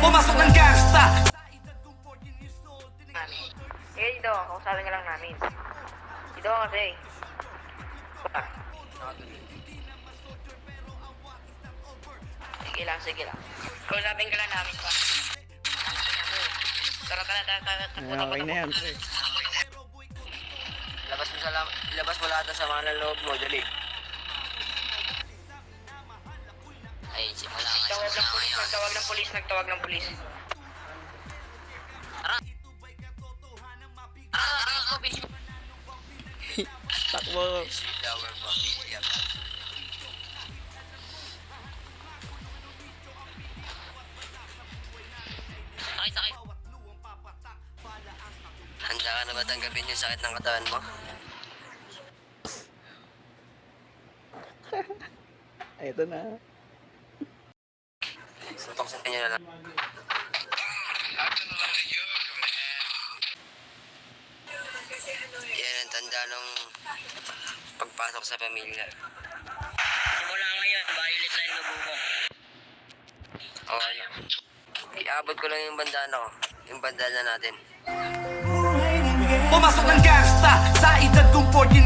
Pumasok ng gangsta. Eh, dito, kausapin ka lang namin. Dito kasi. Sige lang. Kausapin ka lang namin pa. Tara. Okay na yan, pre. Labas mo lahat ng sama ng loob mo, dali. Ay, simula nga. Nagtawag ng pulis. Takbo. Flower po. Yep. Sakit. Handa ka na ba tanggapin yung sakit ng katawan mo? Ito na. Suntok sa kanya na lang. Yan ang tanda nung pagpasok sa pamilya. Simula ngayon, violet na yung lubo mo. O ano? Iabot ko lang yung bandana ko. Yung bandana natin. Pumasok ng gangsta sa edad kong 40